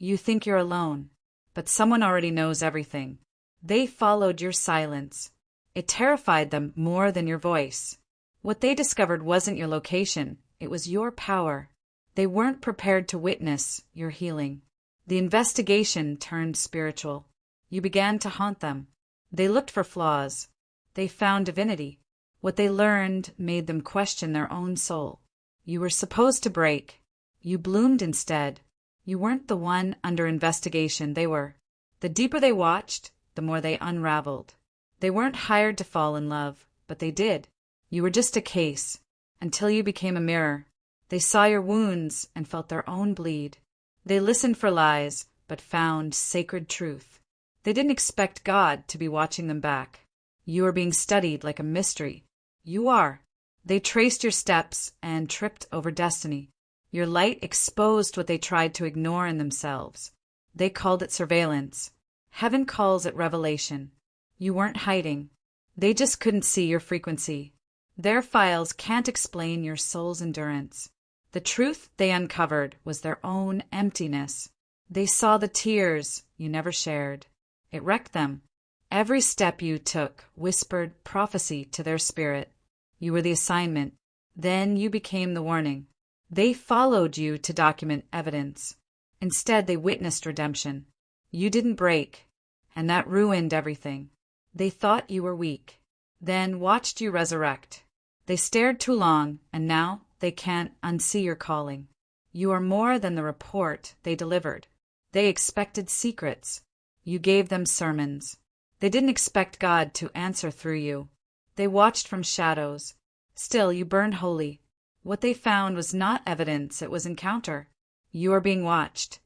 You think you're alone, but someone already knows everything. They followed your silence. It terrified them more than your voice. What they discovered wasn't your location, it was your power. They weren't prepared to witness your healing. The investigation turned spiritual. You began to haunt them. They looked for flaws. They found divinity. What they learned made them question their own soul. You were supposed to break. You bloomed instead. You weren't the one under investigation, they were. The deeper they watched, the more they unraveled. They weren't hired to fall in love, but they did. You were just a case, until you became a mirror. They saw your wounds and felt their own bleed. They listened for lies, but found sacred truth. They didn't expect God to be watching them back. You are being studied like a mystery. You are. They traced your steps and tripped over destiny. Your light exposed what they tried to ignore in themselves. They called it surveillance. Heaven calls it revelation. You weren't hiding. They just couldn't see your frequency. Their files can't explain your soul's endurance. The truth they uncovered was their own emptiness. They saw the tears you never shared. It wrecked them. Every step you took whispered prophecy to their spirit. You were the assignment. Then you became the warning. They followed you to document evidence. Instead, they witnessed redemption. You didn't break, and that ruined everything. They thought you were weak, then watched you resurrect. They stared too long, and now they can't unsee your calling. You are more than the report they delivered. They expected secrets. You gave them sermons. They didn't expect God to answer through you. They watched from shadows. Still, you burned holy. What they found was not evidence, it was encounter. You are being watched,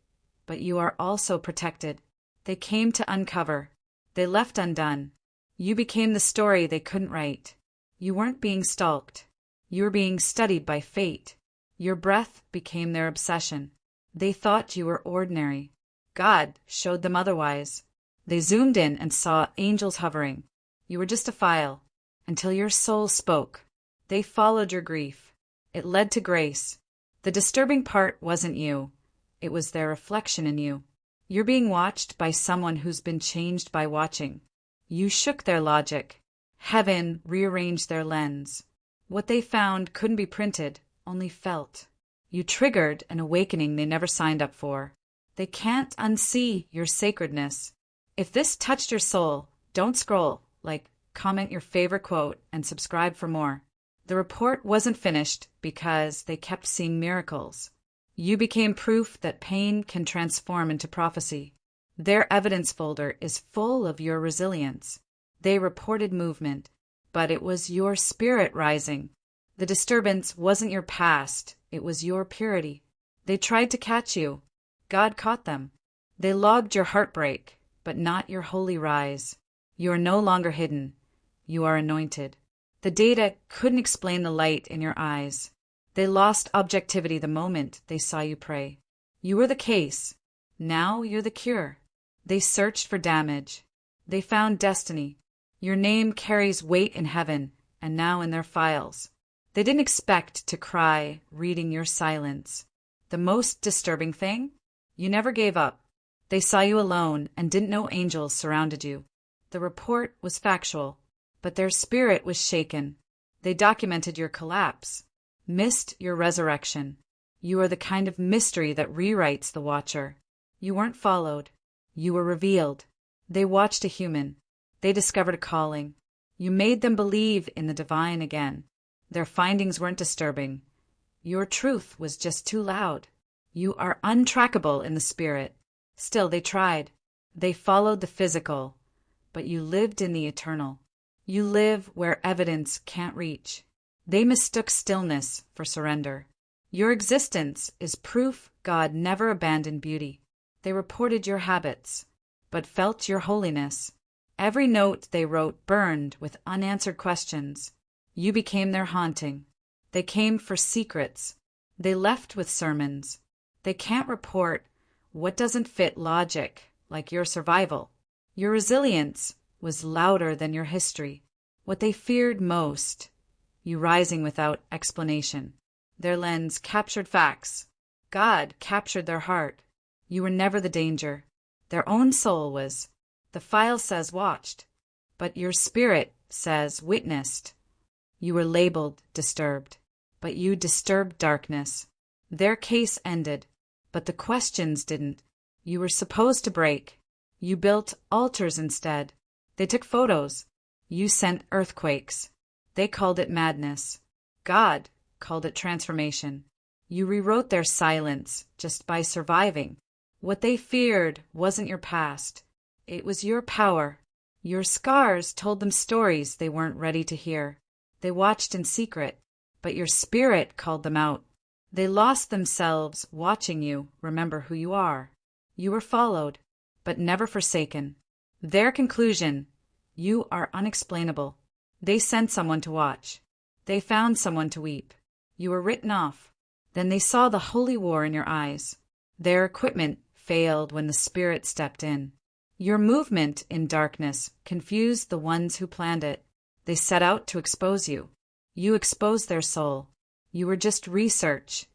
but you are also protected. They came to uncover. They left undone. You became the story they couldn't write. You weren't being stalked. You were being studied by fate. Your breath became their obsession. They thought you were ordinary. God showed them otherwise. They zoomed in and saw angels hovering. You were just a file, until your soul spoke. They followed your grief. It led to grace. The disturbing part wasn't you. It was their reflection in you. You're being watched by someone who's been changed by watching. You shook their logic. Heaven rearranged their lens. What they found couldn't be printed, only felt. You triggered an awakening they never signed up for. They can't unsee your sacredness. If this touched your soul, don't scroll, comment your favorite quote, and subscribe for more. The report wasn't finished because they kept seeing miracles. You became proof that pain can transform into prophecy. Their evidence folder is full of your resilience. They reported movement, but it was your spirit rising. The disturbance wasn't your past, it was your purity. They tried to catch you. God caught them. They logged your heartbreak, but not your holy rise. You are no longer hidden. You are anointed. The data couldn't explain the light in your eyes. They lost objectivity the moment they saw you pray. You were the case. Now you're the cure. They searched for damage. They found destiny. Your name carries weight in heaven and now in their files. They didn't expect to cry reading your silence. The most disturbing thing? You never gave up. They saw you alone and didn't know angels surrounded you. The report was factual, but their spirit was shaken. They documented your collapse, missed your resurrection. You are the kind of mystery that rewrites the watcher. You weren't followed. You were revealed. They watched a human. They discovered a calling. You made them believe in the divine again. Their findings weren't disturbing. Your truth was just too loud. You are untrackable in the spirit. Still, they tried. They followed the physical, but you lived in the eternal. You live where evidence can't reach. They mistook stillness for surrender. Your existence is proof God never abandoned beauty. They reported your habits, but felt your holiness. Every note they wrote burned with unanswered questions. You became their haunting. They came for secrets. They left with sermons. They can't report what doesn't fit logic, like your survival. Your resilience was louder than your history. What they feared most, you rising without explanation. Their lens captured facts. God captured their heart. You were never the danger. Their own soul was. The file says watched, but your spirit says witnessed. You were labeled disturbed, but you disturbed darkness. Their case ended, but the questions didn't. You were supposed to break. You built altars instead. They took photos. You sent earthquakes. They called it madness. God called it transformation. You rewrote their silence just by surviving. What they feared wasn't your past. It was your power. Your scars told them stories they weren't ready to hear. They watched in secret, but your spirit called them out. They lost themselves watching you remember who you are. You were followed, but never forsaken. Their conclusion: you are unexplainable. They sent someone to watch. They found someone to weep. You were written off. Then they saw the holy war in your eyes. Their equipment failed when the Spirit stepped in. Your movement in darkness confused the ones who planned it. They set out to expose you. You exposed their soul. You were just research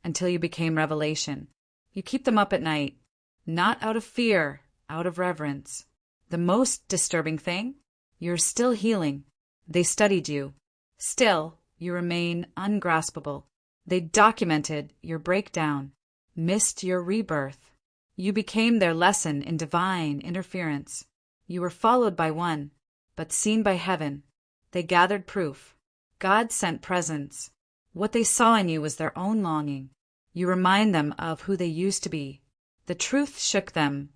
until you became revelation. You keep them up at night, not out of fear, out of reverence. The most disturbing thing? You're still healing. They studied you. Still, you remain ungraspable. They documented your breakdown, missed your rebirth. You became their lesson in divine interference. You were followed by one, but seen by heaven. They gathered proof. God sent presence. What they saw in you was their own longing. You remind them of who they used to be. The truth shook them.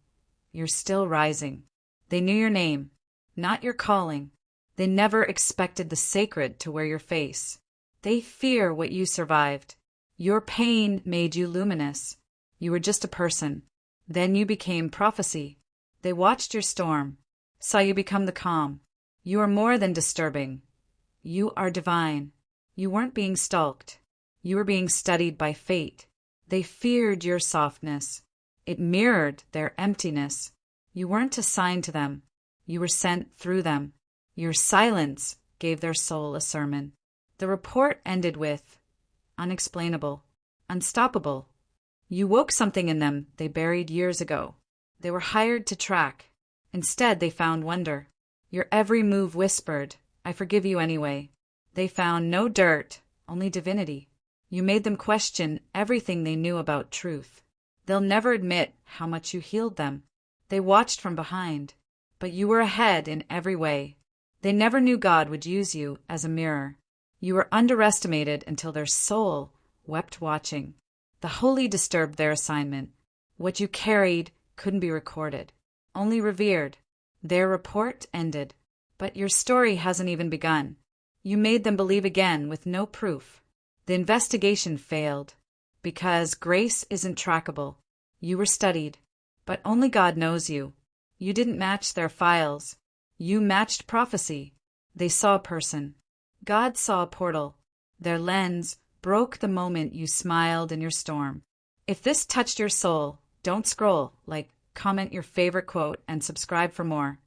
You're still rising. They knew your name, not your calling. They never expected the sacred to wear your face. They fear what you survived. Your pain made you luminous. You were just a person. Then you became prophecy. They watched your storm, saw you become the calm. You are more than disturbing. You are divine. You weren't being stalked. You were being studied by fate. They feared your softness. It mirrored their emptiness. You weren't assigned to them. You were sent through them. Your silence gave their soul a sermon. The report ended with unexplainable, unstoppable. You woke something in them they buried years ago. They were hired to track. Instead, they found wonder. Your every move whispered, I forgive you anyway. They found no dirt, only divinity. You made them question everything they knew about truth. They'll never admit how much you healed them. They watched from behind, but you were ahead in every way. They never knew God would use you as a mirror. You were underestimated until their soul wept watching. The holy disturbed their assignment. What you carried couldn't be recorded, only revered. Their report ended, but your story hasn't even begun. You made them believe again with no proof. The investigation failed because grace isn't trackable. You were studied, but only God knows you. You didn't match their files. You matched prophecy. They saw a person. God saw a portal. Their lens broke the moment you smiled in your storm. If this touched your soul, don't scroll, comment your favorite quote, and subscribe for more.